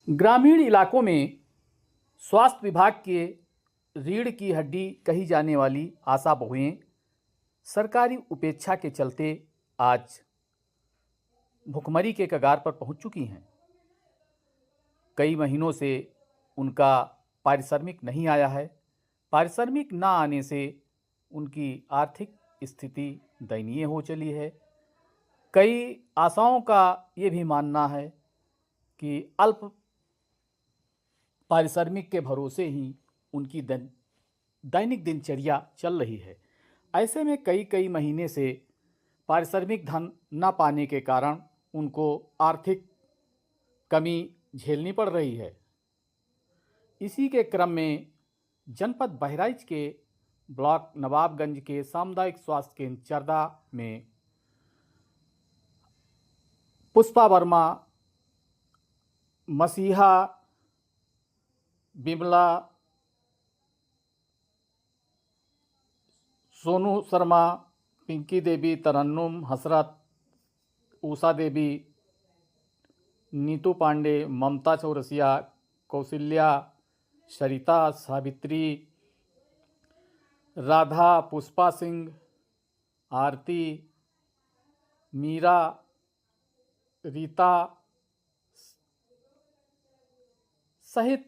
ग्रामीण इलाकों में स्वास्थ्य विभाग के रीढ़ की हड्डी कही जाने वाली आशा बहुएं सरकारी उपेक्षा के चलते आज भुखमरी के कगार पर पहुंच चुकी हैं। कई महीनों से उनका पारिश्रमिक नहीं आया है। पारिश्रमिक ना आने से उनकी आर्थिक स्थिति दयनीय हो चली है। कई आशाओं का ये भी मानना है कि अल्प पारिश्रमिक के भरोसे ही उनकी दैनिक दिनचर्या चल रही है। ऐसे में कई महीने से पारिश्रमिक धन न पाने के कारण उनको आर्थिक कमी झेलनी पड़ रही है। इसी के क्रम में जनपद बहराइच के ब्लॉक नवाबगंज के सामुदायिक स्वास्थ्य केंद्र चरदा में पुष्पा वर्मा, मसीहा, बिमला, सोनू शर्मा, पिंकी देवी, तरन्नुम, हसरत, उषा देवी, नीतू पांडे, ममता चौरसिया, कौशल्या, सरिता, सावित्री, राधा, पुष्पा सिंह, आरती, मीरा, रीता सहित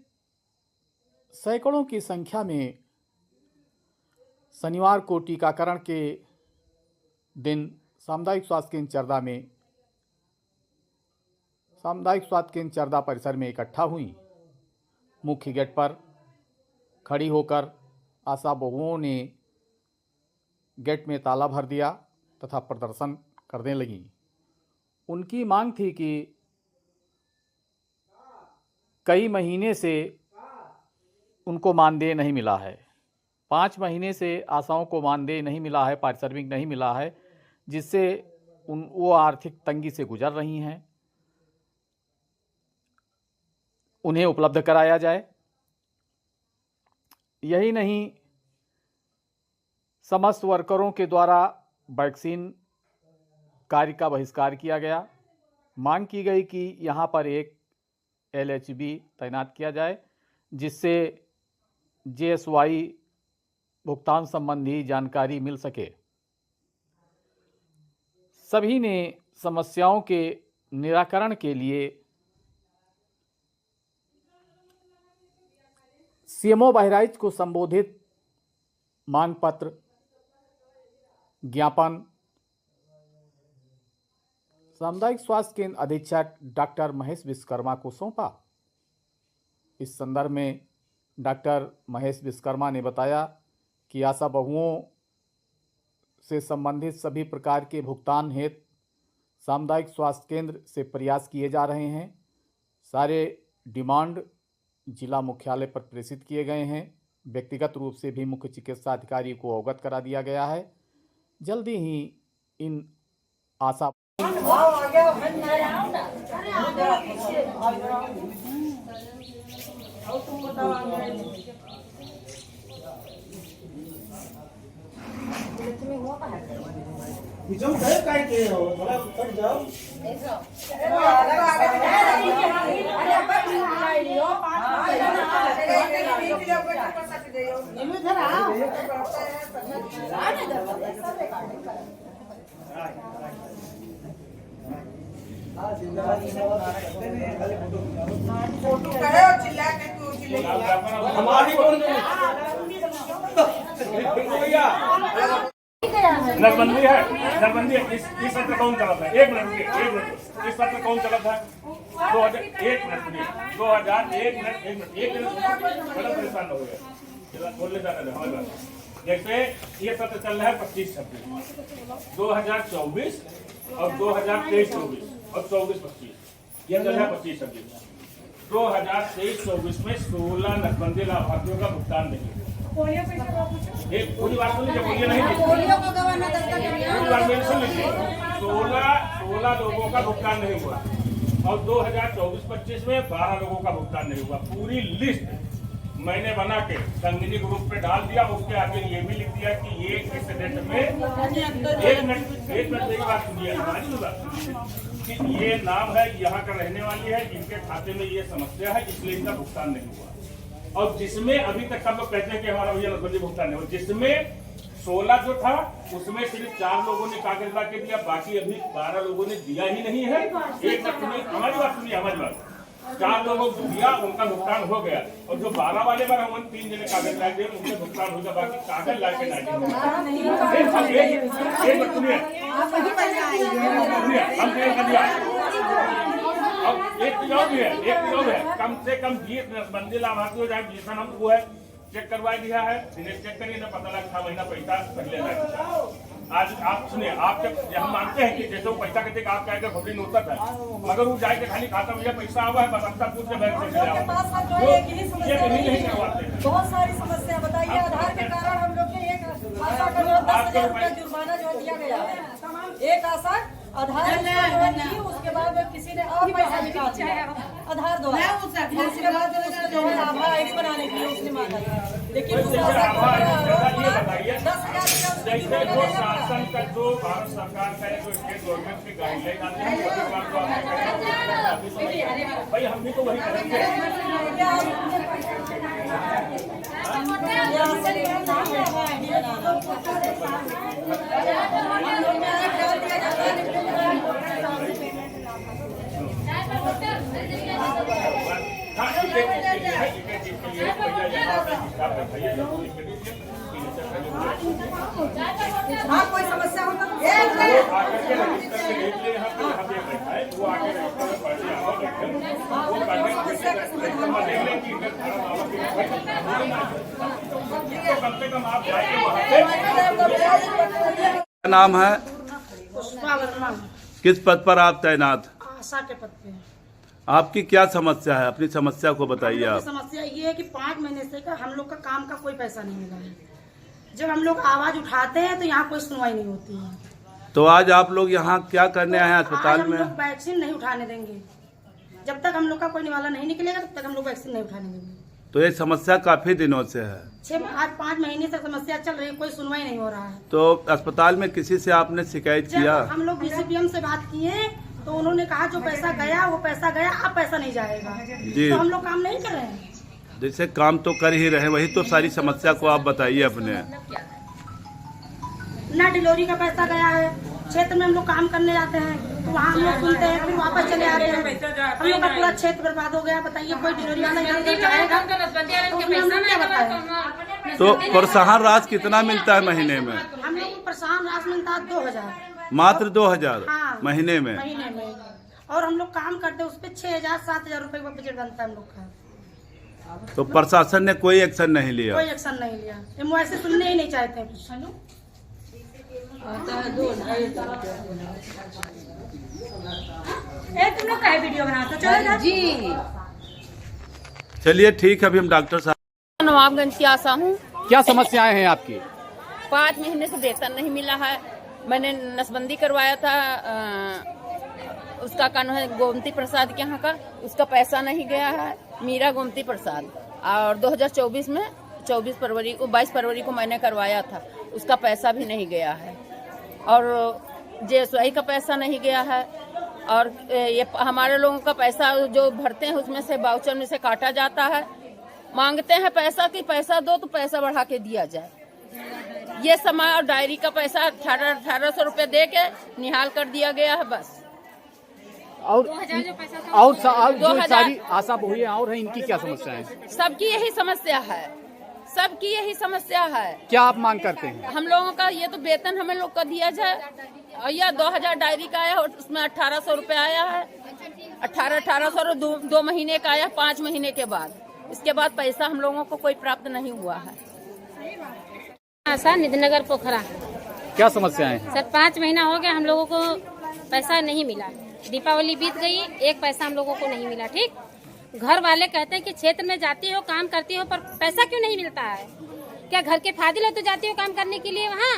सैकड़ों की संख्या में शनिवार को टीकाकरण के दिन सामुदायिक स्वास्थ्य केंद्र चरदा में सामुदायिक स्वास्थ्य केंद्र चरदा परिसर में इकट्ठा हुई। मुख्य गेट पर खड़ी होकर आशा बहुओं ने गेट में ताला भर दिया तथा प्रदर्शन करने लगीं। उनकी मांग थी कि कई महीने से उनको मानदेय नहीं मिला है। 5 महीने से आशाओं को मानदेय नहीं मिला है, पारिश्रमिक नहीं मिला है, जिससे वो आर्थिक तंगी से गुजर रही हैं। उन्हें उपलब्ध कराया जाए। यही नहीं, समस्त वर्करों के द्वारा वैक्सीन कार्य का बहिष्कार किया गया। मांग की गई कि यहाँ पर एक LHB तैनात किया जाए, जिससे JSY भुगतान संबंधी जानकारी मिल सके। सभी ने समस्याओं के निराकरण के लिए CMO बहराइच को संबोधित मांग पत्र, ज्ञापन सामुदायिक स्वास्थ्य केंद्र अधीक्षक डॉक्टर महेश विश्वकर्मा को सौंपा। इस संदर्भ में डॉक्टर महेश विश्वकर्मा ने बताया कि आशा बहुओं से संबंधित सभी प्रकार के भुगतान हेतु सामुदायिक स्वास्थ्य केंद्र से प्रयास किए जा रहे हैं। सारे डिमांड जिला मुख्यालय पर प्रेषित किए गए हैं। व्यक्तिगत रूप से भी मुख्य चिकित्सा अधिकारी को अवगत करा दिया गया है। जल्दी ही इन आशा नरबंदी है। नरबंदी इस सत्र कौन चला था? एक मिनट इस सत्र कौन चला था? 2001 मिनट 2001 मिनट बड़ा परेशान हो गया। बोलने जाना हमारे बात। जैसे ये सत्र चल रहा है 25-26, 2024 और 2023-24 और 24-25, ये चल रहा है 25-26। 2023-24 में 16 नसबंदी लाभार्थियों का भुगतान नहीं। एक पूरी बात सुन लीजिए, बोलिए नहीं, पूरी बात मेरी सुन लीजिए। 16 लोगों का भुगतान नहीं हुआ और 2024-25 में 12 लोगों का भुगतान नहीं हुआ। पूरी लिस्ट मैंने बना के संगिनी ग्रुप पे डाल दिया। उसके आगे ये भी लिख दिया कि ये इस डेट में एक मिनट मेरी बात सुनिए। इसकी ये नाम है, यहाँ का रहने वाली है, इनके खाते में ये समस्या है, इसलिए इनका भुगतान नहीं हुआ। और जिसमें अभी तक सब लोग कहते हैं कि हमारा भैया नसबंदी भुगतान नहीं हुआ, जिसमें 16 जो था उसमें सिर्फ 4 लोगों ने कागज ला के दिया, बाकी अभी 12 लोगों ने दिया ही नहीं है। एक बात सुनिए, हमारी बात सुनिए, हमारी बात, 4 लोगों को दिया, उनका भुगतान हो गया, और जो 12 वाले बार हम 3 जने कागज ला दिए उनका भुगतान हो गया, बाकी कागज ला के नहीं दिया। हम दिया। अब एक चीज और भी है, कम से कम 20 नसबंदी लाभार्थी हो जाए, जिसमें हम वो है चेक करवा दिया है, चेक करिए ना, पता लगा 6 महीना पैसा पहले लगा। आज आप सुनिए, आप जब हम मानते हैं कि जैसे वो पैसा कहते आप कहेगा खबरी नोटत है, मगर वो जाके खाली खाता में पैसा आवा है, बस पूछ के बैंक से नहीं करवाते हैं। बहुत सारी समस्या बताइए, आधार के कारण हम लोग के एक आशा का 10,000 रुपया जुर्माना जो दिया गया है। एक आशा आधार की, उसके बाद किसी ने और पैसा निकाल दिया आधार द्वारा, उसके बाद जो है आधार ID बनाने के लिए उसने मांगा, लेकिन उस आशा को 10,000 जैसे जो शासन का, जो भारत सरकार का जो स्टेट गवर्नमेंट की गाइडलाइन आती है, भाई हम भी तो वही करेंगे। हाँ, कोई समस्या हो तो क्या नाम है? पुष्पा वर्मा, किस पद पर आप तैनात? आशा के पद पे। आपकी क्या समस्या है? अपनी समस्या को बताइए आप। समस्या ये है कि 5 महीने से हम लोग का काम का कोई पैसा नहीं मिला है। जब हम लोग आवाज उठाते हैं तो यहाँ कोई सुनवाई नहीं होती है। तो आज आप लोग यहाँ क्या करने आए हैं अस्पताल में? हम लोग वैक्सीन नहीं उठाने देंगे, जब तक हम लोग का कोई निवाला नहीं निकलेगा तब तक हम लोग वैक्सीन नहीं उठाने देंगे। तो ये समस्या काफी दिनों से है। आज 5 महीने से समस्या चल रही है, कोई सुनवाई नहीं हो रहा है। तो अस्पताल में किसी से आपने शिकायत किया? हम लोग DCPM से बात किए तो उन्होंने कहा जो पैसा गया वो पैसा गया, अब पैसा नहीं जाएगा। जी, तो हम लोग काम नहीं कर रहे हैं। जैसे काम तो कर ही रहे, वही तो सारी समस्या को आप बताइए अपने। ना डिलीवरी का पैसा गया है, क्षेत्र में हम लोग काम करने जाते हैं तो वहाँ हम लोग सुनते हैं, फिर वापस चले आते हैं। हम लोग का पूरा क्षेत्र बर्बाद हो गया। बताइए कोई डिलीवरी वाला यहाँ जाएगा तो उसमें हम लोग क्या बताएं? तो प्रोत्साहन राशि कितना मिलता है महीने में? हम लोग को प्रोत्साहन राशि मिलता है 2,000, मात्र 2,000 हाँ, महीने में। और हम लोग काम करते हैं उस पर 6,000-7,000 रुपए का बजट बनता है हम लोग का। तो प्रशासन ने कोई एक्शन नहीं लिया? कोई एक्शन नहीं लिया, हम ऐसे सुनने ही नहीं चाहते हैं। तुम लोग का वीडियो बनाते चलो जी। चलिए ठीक है, अभी हम डॉक्टर साहब। नवाबगंज की आशा हूँ। क्या समस्याएं हैं आपकी? 5 महीने से वेतन नहीं मिला है। मैंने नसबंदी करवाया था, उसका कानून है गोमती प्रसाद के यहाँ का, उसका पैसा नहीं गया है। मीरा गोमती प्रसाद, और 2024 में 22 फरवरी को मैंने करवाया था, उसका पैसा भी नहीं गया है। और JSY का पैसा नहीं गया है, और ये हमारे लोगों का पैसा जो भरते हैं उसमें से वाउचर में से काटा जाता है। मांगते हैं पैसा कि पैसा दो तो पैसा बढ़ा के दिया जाए। ये समय और डायरी का पैसा 1800 रुपये दे के निहाल कर दिया गया है बस। और जो सारी आशा बहुएं और हैं, इनकी क्या समस्या है? सबकी यही समस्या है, सबकी यही समस्या है। क्या आप मांग करते हैं? हम लोगों का ये तो वेतन हमें लोग का दिया जाए, और यह 2000 डायरी का आया, उसमें 1800 रुपये आया है। 1800 दो महीने का आया, 5 महीने के बाद। इसके बाद पैसा हम लोगों को कोई प्राप्त नहीं हुआ है। आशा निधिनगर पोखरा। क्या समस्याएं हैं? सर 5 महीना हो गया हम लोगों को पैसा नहीं मिला। दीपावली बीत गई, एक पैसा हम लोगों को नहीं मिला। ठीक, घर वाले कहते हैं कि क्षेत्र में जाती हो, काम करती हो, पर पैसा क्यों नहीं मिलता है? क्या घर के फादिल हो तो जाती हो काम करने के लिए? वहाँ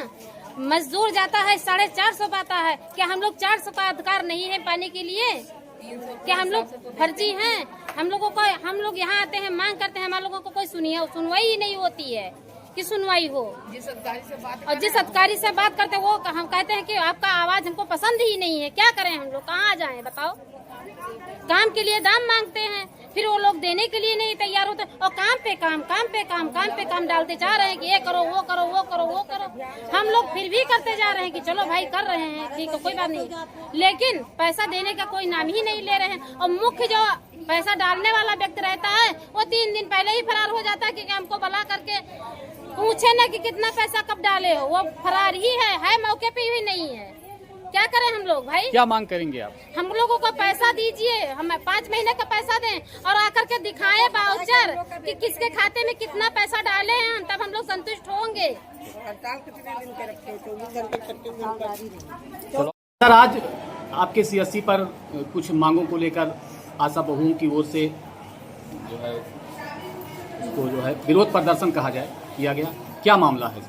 मजदूर जाता है 450 पाता है। क्या हम लोग 400 का अधिकार नहीं है पाने के लिए? क्या हम लोग फर्जी हैं? हम लोग यहाँ आते हैं, मांग करते हैं, हमारे लोगों को कोई सुनवाई ही नहीं होती है। कि सुनवाई हो। जिस अधिकारी से बात करते वो हम कहते हैं कि आपका आवाज हमको पसंद ही नहीं है, क्या करें हम लोग, कहाँ जाएं बताओ। काम के लिए दाम मांगते हैं, फिर वो लोग देने के लिए नहीं तैयार होते और काम पे काम डालते जा रहे हैं कि ये करो वो करो वो करो वो करो। हम लोग फिर भी करते जा रहे हैं कि चलो भाई कर रहे हैं, ठीक है कोई बात नहीं, लेकिन पैसा देने का कोई नाम ही नहीं ले रहे हैं। और मुख्य जो पैसा डालने वाला व्यक्ति रहता है वो 3 दिन पहले ही फरार हो जाता है कि हमको बुला करके पूछे ना कि कितना पैसा कब डाले हो, वो फरार ही है मौके पे ही नहीं है। क्या करें हम लोग भाई? क्या मांग करेंगे आप? हम लोगों को पैसा दीजिए, हमें 5 महीने का पैसा दें और आकर के दिखाएं वाउचर कि किसके खाते में कितना पैसा डाले हैं, तब हम लोग संतुष्ट होंगे। सर, आज आपके सीएससी पर कुछ मांगों को लेकर आशा बहुओं की ओर से जो है उसको जो है विरोध प्रदर्शन कहा जाए किया गया, क्या मामला है?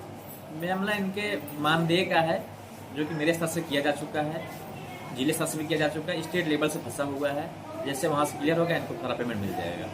मामला इनके मानदेय का है, जो कि मेरे स्तर से किया जा चुका है, जिले स्तर से भी किया जा चुका है, स्टेट लेवल से फंसा हुआ है। जैसे वहाँ से क्लियर हो गया इनको सारा पेमेंट मिल जाएगा।